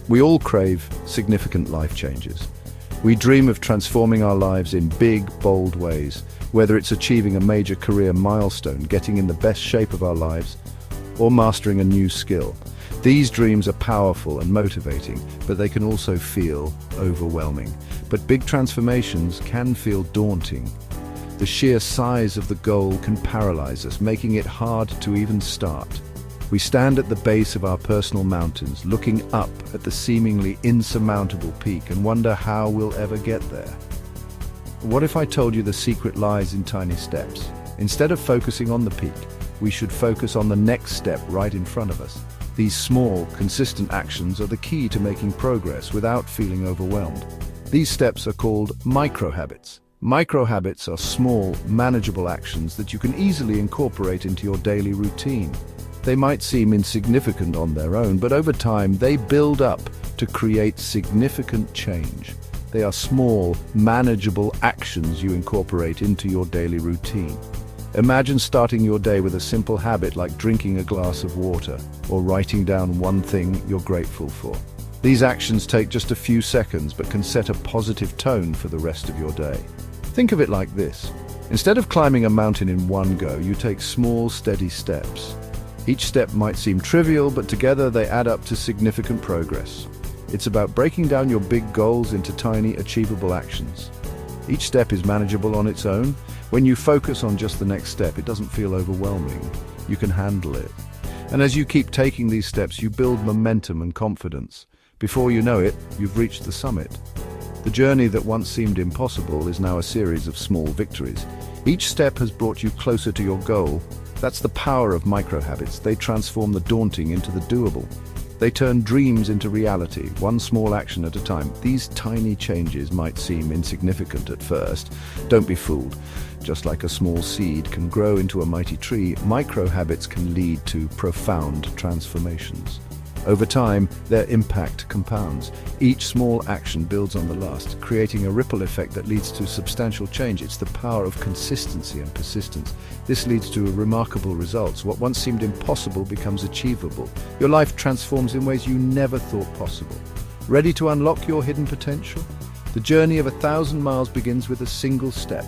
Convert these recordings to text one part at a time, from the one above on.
We all crave significant life changes. We dream of transforming our lives in big, bold ways, whether it's achieving a major career milestone, getting in the best shape of our lives, or mastering a new skill. These dreams are powerful and motivating, but they can also feel overwhelming. But big transformations can feel daunting. The sheer size of the goal can paralyze us, making it hard to even start. We stand at the base of our personal mountains, looking up at the seemingly insurmountable peak and wonder how we'll ever get there. What if I told you the secret lies in tiny steps? Instead of focusing on the peak, we should focus on the next step right in front of us. These small, consistent actions are the key to making progress without feeling overwhelmed. These steps are called micro-habits. Micro-habits are small, manageable actions that you can easily incorporate into your daily routine. They might seem insignificant on their own, but over time they build up to create significant change. They are small, manageable actions you incorporate into your daily routine. Imagine starting your day with a simple habit like drinking a glass of water or writing down one thing you're grateful for. These actions take just a few seconds but can set a positive tone for the rest of your day. Think of it like this. Instead of climbing a mountain in one go, you take small, steady steps. Each step might seem trivial, but together they add up to significant progress. It's about breaking down your big goals into tiny, achievable actions. Each step is manageable on its own. When you focus on just the next step, it doesn't feel overwhelming. You can handle it. And as you keep taking these steps, you build momentum and confidence. Before you know it, you've reached the summit. The journey that once seemed impossible is now a series of small victories. Each step has brought you closer to your goal. That's the power of micro-habits. They transform the daunting into the doable. They turn dreams into reality, one small action at a time. These tiny changes might seem insignificant at first. Don't be fooled. Just like a small seed can grow into a mighty tree, micro-habits can lead to profound transformations. Over time, their impact compounds. Each small action builds on the last, creating a ripple effect that leads to substantial change. It's the power of consistency and persistence. This leads to remarkable results. What once seemed impossible becomes achievable. Your life transforms in ways you never thought possible. Ready to unlock your hidden potential? The journey of 1,000 miles begins with a single step.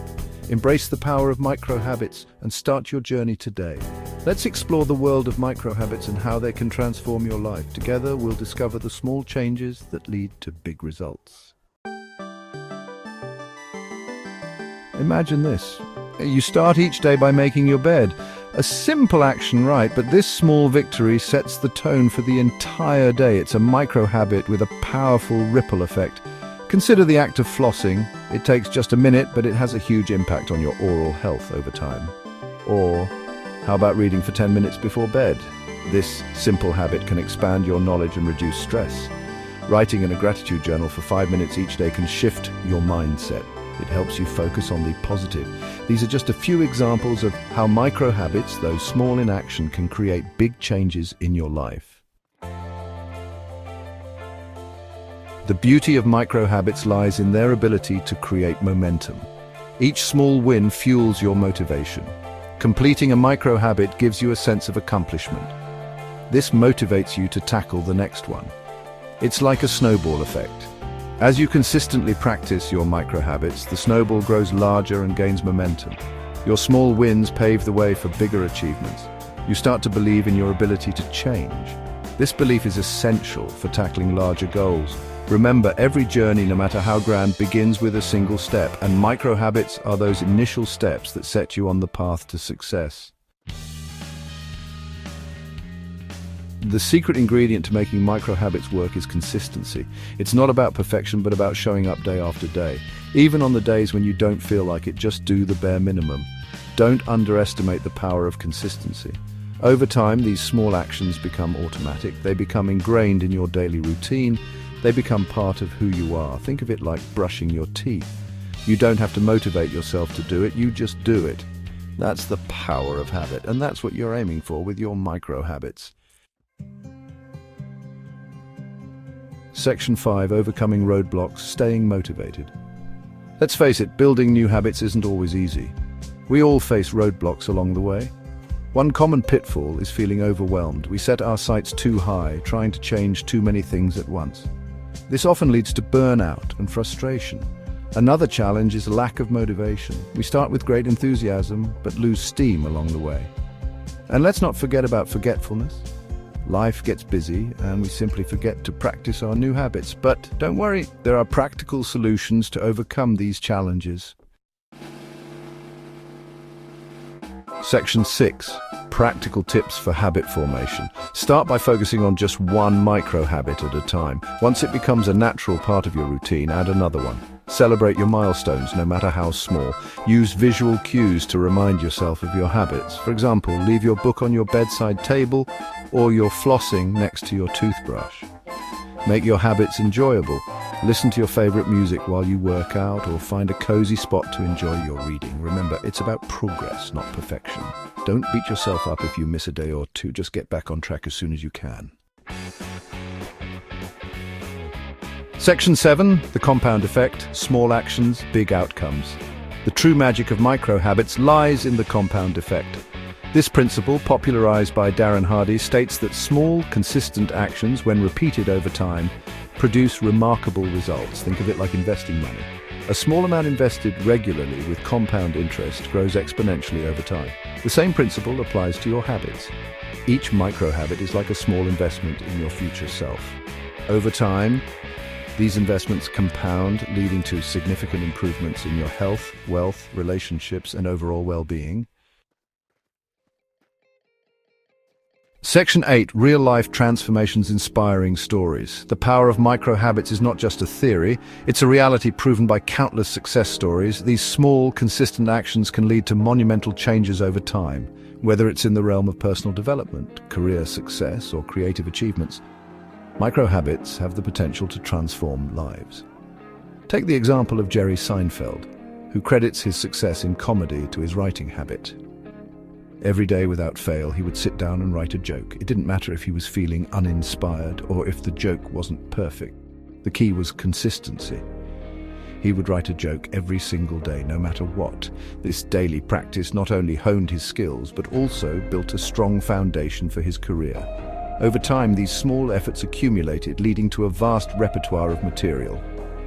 Embrace the power of micro-habits and start your journey today. Let's explore the world of micro-habits and how they can transform your life. Together, we'll discover the small changes that lead to big results. Imagine this. You start each day by making your bed. A simple action, right? But this small victory sets the tone for the entire day. It's a micro-habit with a powerful ripple effect. Consider the act of flossing. It takes just a minute, but it has a huge impact on your oral health over time. Or how about reading for 10 minutes before bed? This simple habit can expand your knowledge and reduce stress. Writing in a gratitude journal for 5 minutes each day can shift your mindset. It helps you focus on the positive. These are just a few examples of how micro-habits, though small in action, can create big changes in your life. The beauty of micro-habits lies in their ability to create momentum. Each small win fuels your motivation. Completing a micro-habit gives you a sense of accomplishment. This motivates you to tackle the next one. It's like a snowball effect. As you consistently practice your micro-habits, the snowball grows larger and gains momentum. Your small wins pave the way for bigger achievements. You start to believe in your ability to change. This belief is essential for tackling larger goals. Remember, every journey, no matter how grand, begins with a single step, and micro-habits are those initial steps that set you on the path to success. The secret ingredient to making micro-habits work is consistency. It's not about perfection, but about showing up day after day. Even on the days when you don't feel like it, just do the bare minimum. Don't underestimate the power of consistency. Over time, these small actions become automatic. They become ingrained in your daily routine. They become part of who you are. Think of it like brushing your teeth. You don't have to motivate yourself to do it, you just do it. That's the power of habit, and that's what you're aiming for with your micro-habits. Section 5. Overcoming roadblocks, staying motivated. Let's face it, building new habits isn't always easy. We all face roadblocks along the way. One common pitfall is feeling overwhelmed. We set our sights too high, trying to change too many things at once. This often leads to burnout and frustration. Another challenge is lack of motivation. We start with great enthusiasm, but lose steam along the way. And let's not forget about forgetfulness. Life gets busy and we simply forget to practice our new habits. But don't worry, there are practical solutions to overcome these challenges. Section 6. Practical tips for habit formation. Start by focusing on just one micro-habit at a time. Once it becomes a natural part of your routine, add another one. Celebrate your milestones, no matter how small. Use visual cues to remind yourself of your habits. For example, leave your book on your bedside table or your flossing next to your toothbrush. Make your habits enjoyable. Listen to your favorite music while you work out or find a cozy spot to enjoy your reading. Remember, it's about progress, not perfection. Don't beat yourself up if you miss a day or two. Just get back on track as soon as you can. Section 7, the compound effect, small actions, big outcomes. The true magic of micro-habits lies in the compound effect. This principle, popularized by Darren Hardy, states that small, consistent actions, when repeated over time, produce remarkable results. Think of it like investing money. A small amount invested regularly with compound interest grows exponentially over time. The same principle applies to your habits. Each micro-habit is like a small investment in your future self. Over time, these investments compound, leading to significant improvements in your health, wealth, relationships, and overall well-being. Section 8, real-life transformations, inspiring stories. The power of micro-habits is not just a theory, it's a reality proven by countless success stories. These small, consistent actions can lead to monumental changes over time, whether it's in the realm of personal development, career success, or creative achievements. Micro-habits have the potential to transform lives. Take the example of Jerry Seinfeld, who credits his success in comedy to his writing habit. Every day without fail, he would sit down and write a joke. It didn't matter if he was feeling uninspired or if the joke wasn't perfect. The key was consistency. He would write a joke every single day, no matter what. This daily practice not only honed his skills, but also built a strong foundation for his career. Over time, these small efforts accumulated, leading to a vast repertoire of material.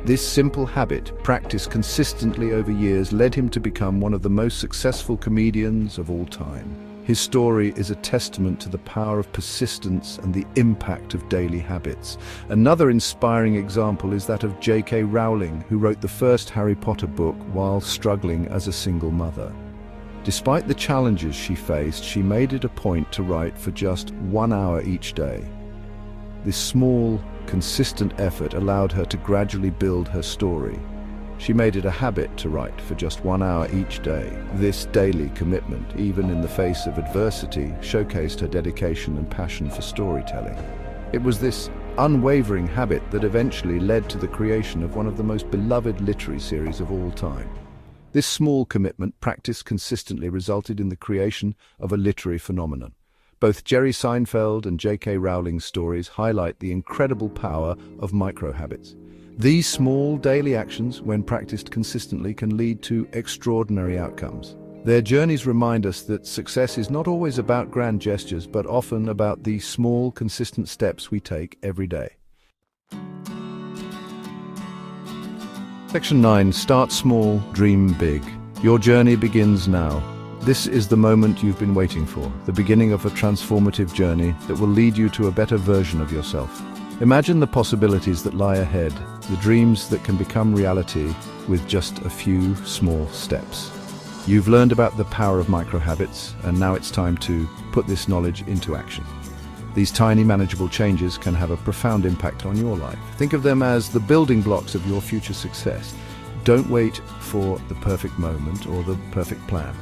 This simple habit, practiced consistently over years, led him to become one of the most successful comedians of all time. His story is a testament to the power of persistence and the impact of daily habits. Another inspiring example is that of J.K. Rowling, who wrote the first Harry Potter book while struggling as a single mother. Despite the challenges she faced, she made it a point to write for just 1 hour each day. This small, consistent effort allowed her to gradually build her story. She made it a habit to write for just 1 hour each day. This daily commitment, even in the face of adversity, showcased her dedication and passion for storytelling. It was this unwavering habit that eventually led to the creation of one of the most beloved literary series of all time. This small commitment, practiced consistently, resulted in the creation of a literary phenomenon. Both Jerry Seinfeld and J.K. Rowling's stories highlight the incredible power of micro-habits. These small daily actions, when practiced consistently, can lead to extraordinary outcomes. Their journeys remind us that success is not always about grand gestures, but often about the small, consistent steps we take every day. Section 9. Start small, dream big. Your journey begins now. This is the moment you've been waiting for, the beginning of a transformative journey that will lead you to a better version of yourself. Imagine the possibilities that lie ahead, the dreams that can become reality with just a few small steps. You've learned about the power of micro-habits, and now it's time to put this knowledge into action. These tiny, manageable changes can have a profound impact on your life. Think of them as the building blocks of your future success. Don't wait for the perfect moment or the perfect plan.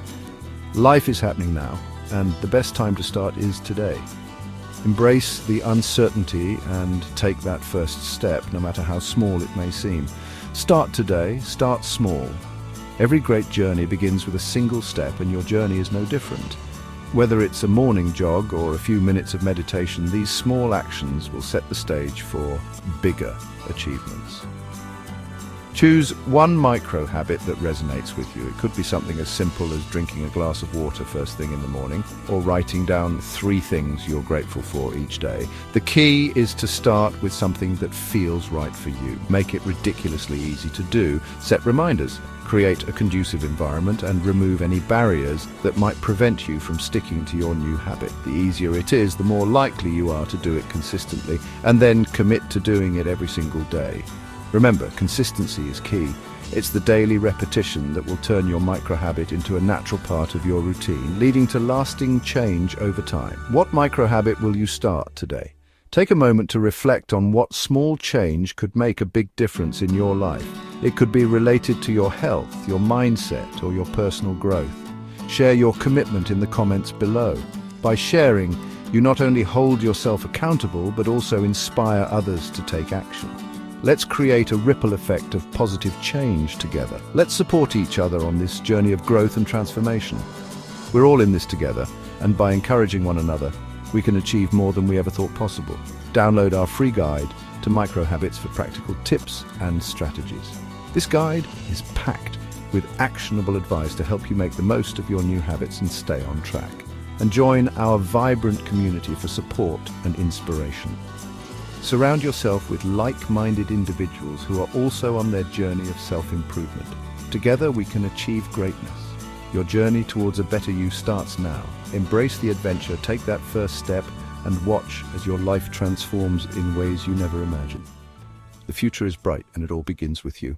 Life is happening now, and the best time to start is today. Embrace the uncertainty and take that first step, no matter how small it may seem. Start today, start small. Every great journey begins with a single step, and your journey is no different. Whether it's a morning jog or a few minutes of meditation, these small actions will set the stage for bigger achievements. Choose one micro habit that resonates with you. It could be something as simple as drinking a glass of water first thing in the morning, or writing down 3 things you're grateful for each day. The key is to start with something that feels right for you. Make it ridiculously easy to do. Set reminders. Create a conducive environment and remove any barriers that might prevent you from sticking to your new habit. The easier it is, the more likely you are to do it consistently, and then commit to doing it every single day. Remember, consistency is key. It's the daily repetition that will turn your micro-habit into a natural part of your routine, leading to lasting change over time. What micro-habit will you start today? Take a moment to reflect on what small change could make a big difference in your life. It could be related to your health, your mindset, or your personal growth. Share your commitment in the comments below. By sharing, you not only hold yourself accountable, but also inspire others to take action. Let's create a ripple effect of positive change together. Let's support each other on this journey of growth and transformation. We're all in this together, and by encouraging one another, we can achieve more than we ever thought possible. Download our free guide to micro habits for practical tips and strategies. This guide is packed with actionable advice to help you make the most of your new habits and stay on track. And join our vibrant community for support and inspiration. Surround yourself with like-minded individuals who are also on their journey of self-improvement. Together we can achieve greatness. Your journey towards a better you starts now. Embrace the adventure, take that first step, and watch as your life transforms in ways you never imagined. The future is bright, and it all begins with you.